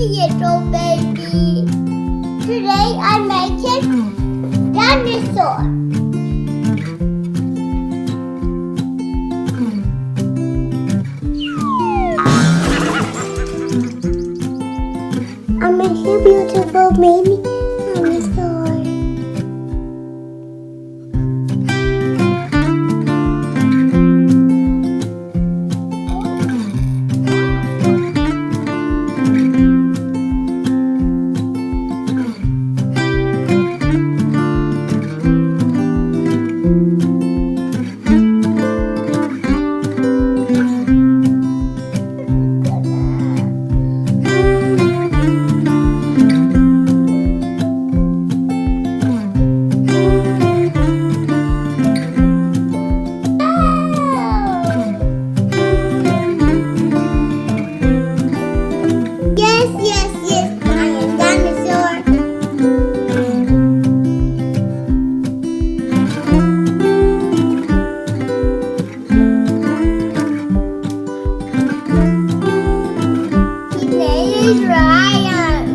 little baby. Today I'm making dinosaur. I'm making a beautiful baby dinosaur. Yes, I am dinosaur. His name is Ryan.